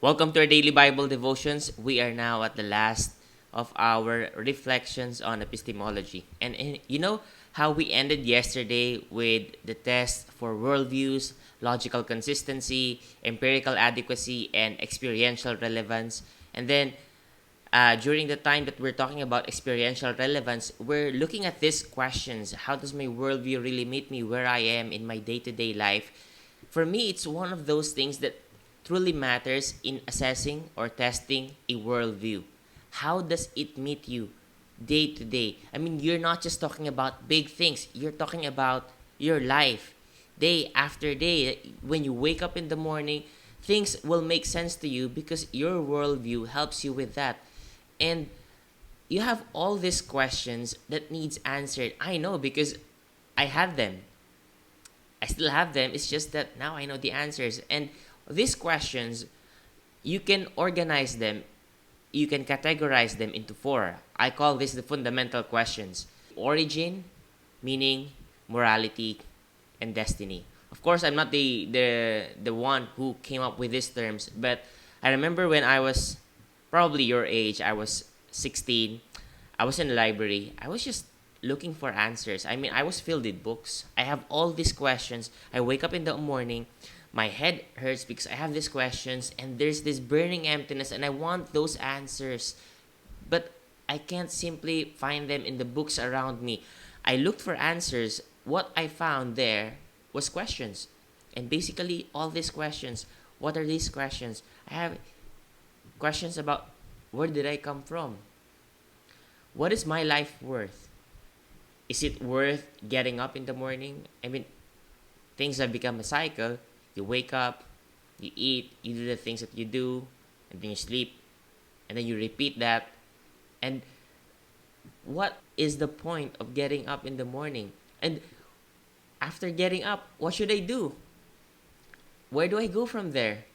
Welcome to our daily Bible devotions. We are now at the last of our reflections on epistemology. And you know how we ended yesterday with the test for worldviews, logical consistency, empirical adequacy, and experiential relevance. And then during the time that we're talking about experiential relevance, we're looking at these questions. How does my worldview really meet me where I am in my day to day life? For me, it's one of those things that truly matters in assessing or testing a worldview. How does it meet you day to day? I mean, you're not just talking about big things, you're talking about your life day after day. When you wake up in the morning, things will make sense to you because your worldview helps you with that. And you have all these questions that needs answered. I know because I had them. I still have them. It's just that now I know the answers. And these questions, you can organize them, you can categorize them into four. I call this the fundamental questions: origin, meaning, morality, and destiny. Of course, I'm not the one who came up with these terms, but I remember when I was probably your age, I was 16, I was in the library, I was just looking for answers. I mean, I was filled with books. I have all these questions. I wake up in the morning, my head hurts because I have these questions, and there's this burning emptiness, and I want those answers. But I can't simply find them in the books around me. I looked for answers. What I found there was questions. And basically, all these questions, what are these questions? I have questions about where did I come from? What is my life worth? Is it worth getting up in the morning? I mean, things have become a cycle. You wake up, you eat, you do the things that you do, and then you sleep, and then you repeat that. And what is the point of getting up in the morning? And after getting up, what should I do? Where do I go from there?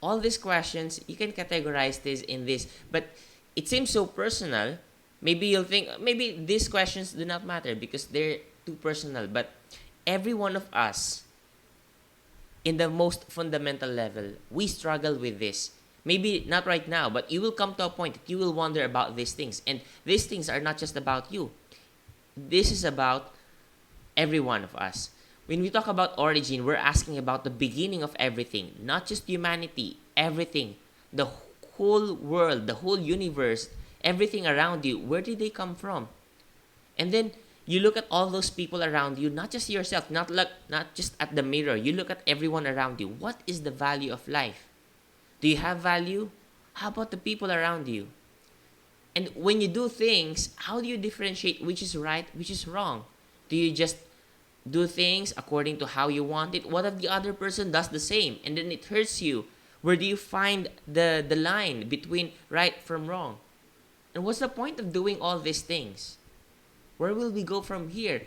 All these questions, you can categorize this in this, but it seems so personal. Maybe you'll think, maybe these questions do not matter because they're too personal, but every one of us, in the most fundamental level, we struggle with this. Maybe not right now, but you will come to a point that you will wonder about these things. And these things are not just about you. This is about every one of us. When we talk about origin, we're asking about the beginning of everything, not just humanity, everything. The whole world, the whole universe, everything around you, where did they come from? And then you look at all those people around you, not just yourself, not just at the mirror. You look at everyone around you. What is the value of life? Do you have value? How about the people around you? And when you do things, how do you differentiate which is right, which is wrong? Do you just do things according to how you want it? What if the other person does the same and then it hurts you? Where do you find the line between right from wrong? And what's the point of doing all these things? Where will we go from here?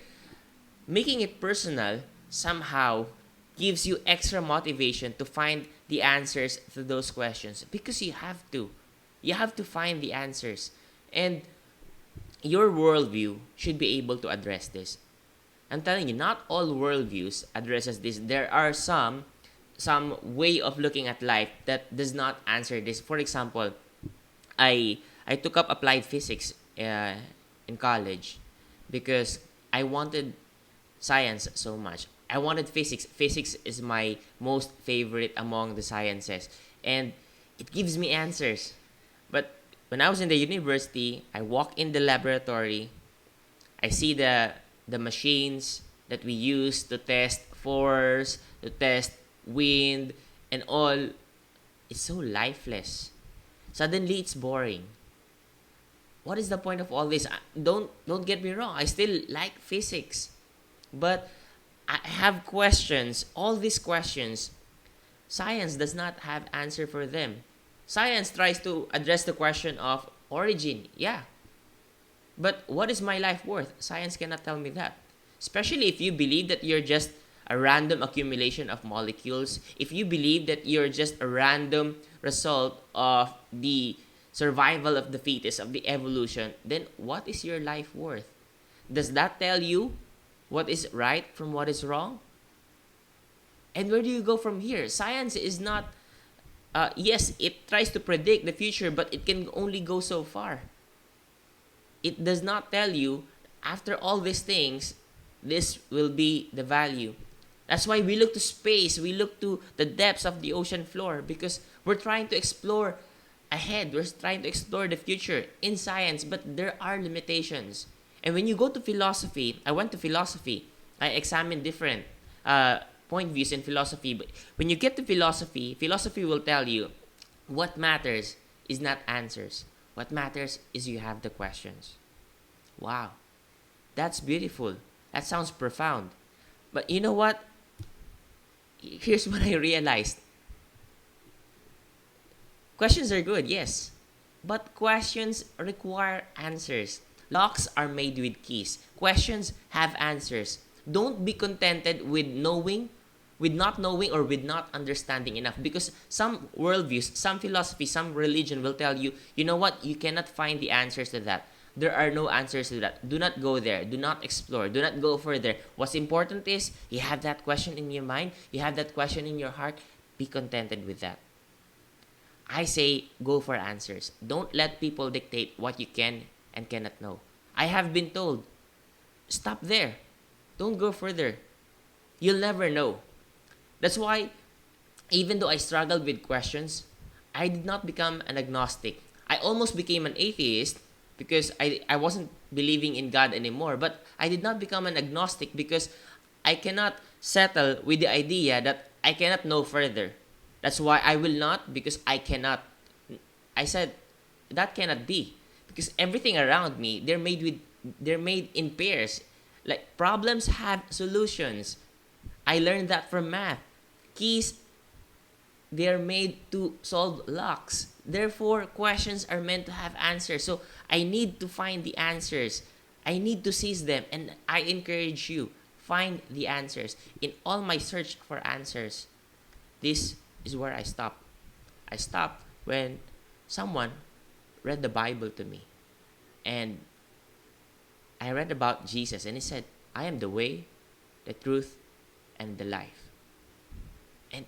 Making it personal somehow gives you extra motivation to find the answers to those questions because you have to. You have to find the answers. And your worldview should be able to address this. I'm telling you, not all worldviews addresses this. There are some way of looking at life that does not answer this. For example, I took up applied physics in college because I wanted science so much. I wanted physics. Physics is my most favorite among the sciences, and it gives me answers. But when I was in the university, I walk in the laboratory. I see the machines that we use to test force, to test wind, and all. It's so lifeless. Suddenly, it's boring. What is the point of all this? Don't get me wrong. I still like physics, but I have questions. All these questions, science does not have answer for them. Science tries to address the question of origin. Yeah, but what is my life worth? Science cannot tell me that. Especially if you believe that you're just a random accumulation of molecules, if you believe that you're just a random result of the survival of the fetus, of the evolution, then what is your life worth? Does that tell you what is right from what is wrong? And where do you go from here? Science is not Yes, it tries to predict the future, but it can only go so far. It does not tell you, after all these things, this will be the value. That's why we look to space, we look to the depths of the ocean floor, because we're trying to explore ahead, we're trying to explore the future in science, but there are limitations. And when you go to philosophy, I went to philosophy, I examined different point views in philosophy, but when you get to philosophy, philosophy will tell you what matters is not answers. What matters is you have the questions. Wow, that's beautiful. That sounds profound. But you know what? Here's what I realized. Questions are good, yes. But questions require answers. Locks are made with keys. Questions have answers. Don't be contented with knowing, with not knowing, or with not understanding enough. Because some worldviews, some philosophy, some religion will tell you, you know what, you cannot find the answers to that. There are no answers to that. Do not go there. Do not explore. Do not go further. What's important is you have that question in your mind, you have that question in your heart. Be contented with that. I say go for answers. Don't let people dictate what you can and cannot know. I have been told, stop there. Don't go further. You'll never know. That's why, even though I struggled with questions, I did not become an agnostic. I almost became an atheist because I wasn't believing in God anymore. But I did not become an agnostic because I cannot settle with the idea that I cannot know further. That's why I will not, because I cannot. I said that cannot be, because everything around me, they're made in pairs. Like, problems have solutions. I learned that from math. Keys, they're made to solve locks. Therefore, questions are meant to have answers. So I need to find the answers. I need to seize them, and I encourage you, find the answers. In all my search for answers, this is where I stop. I stopped when someone read the Bible to me. And I read about Jesus, and he said, I am the way, the truth, and the life. And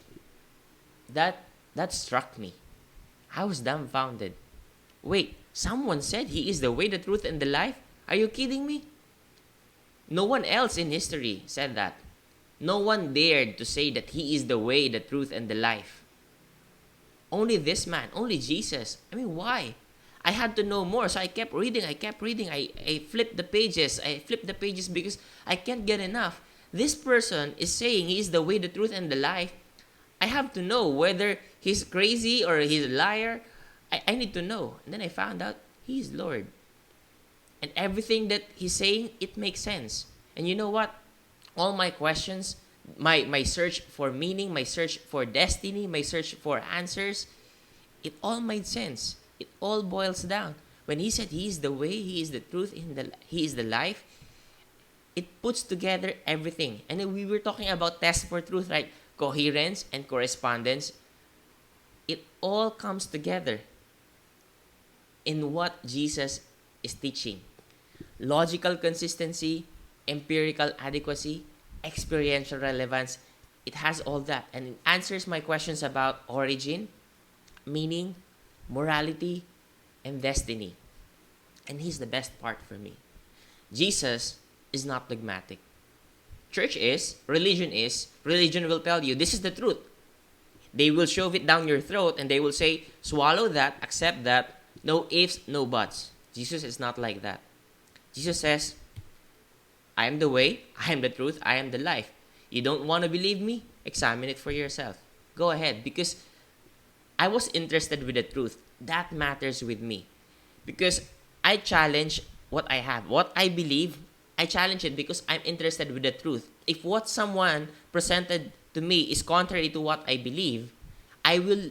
that struck me. I was dumbfounded. Wait, someone said he is the way, the truth, and the life? Are you kidding me? No one else in history said that. No one dared to say that he is the way, the truth, and the life. Only this man, only Jesus. I mean, why? I had to know more, so I kept reading. I flipped the pages. Because I can't get enough. This person is saying he is the way, the truth, and the life. I have to know whether he's crazy or he's a liar. I need to know. And then I found out he is Lord. And everything that he's saying, it makes sense. And you know what? All my questions, my search for meaning, my search for destiny, my search for answers, it all made sense. It all boils down. When he said he is the way, he is the truth, he is the life, it puts together everything. And then we were talking about test for truth, right? Coherence and correspondence. It all comes together in what Jesus is teaching. Logical consistency, empirical adequacy, experiential relevance. It has all that, and it answers my questions about origin, meaning, morality, and destiny. And he's the best part for me. Jesus is not dogmatic. Church is, religion will tell you this is the truth. They will shove it down your throat and they will say, swallow that, accept that, no ifs, no buts. Jesus is not like that. Jesus says, I am the way, I am the truth, I am the life. You don't want to believe me? Examine it for yourself. Go ahead, because I was interested with the truth. That matters with me. Because I challenge what I have, what I believe, I challenge it because I'm interested with the truth. If what someone presented to me is contrary to what I believe, I will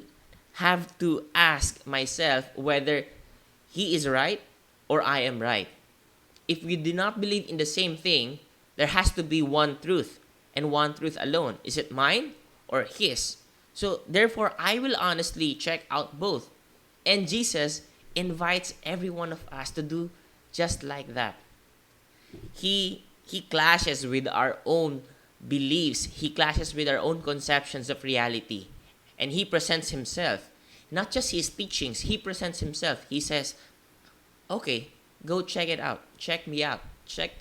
have to ask myself whether he is right or I am right. If we do not believe in the same thing, there has to be one truth and one truth alone. Is it mine or his? So therefore, I will honestly check out both. And Jesus invites every one of us to do just like that. He clashes with our own beliefs. He clashes with our own conceptions of reality. And he presents himself. Not just his teachings, he presents himself. He says, okay, go check it out. Check me out. Check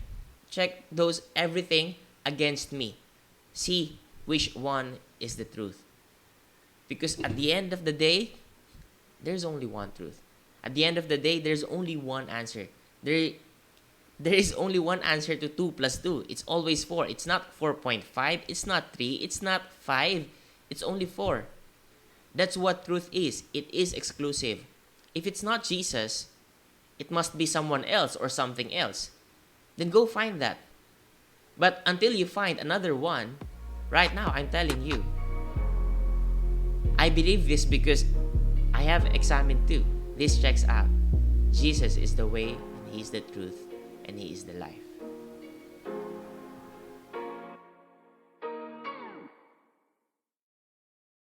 those everything against me. See which one is the truth. Because at the end of the day, there's only one truth. At the end of the day, there's only one answer. There is only one answer to 2 plus 2. It's always 4. It's not 4.5. It's not 3. It's not 5. It's only 4. That's what truth is. It is exclusive. If it's not Jesus, it must be someone else or something else. Then go find that. But until you find another one, right now I'm telling you, I believe this because I have examined too. This checks out. Jesus is the way, and He is the truth, and He is the life.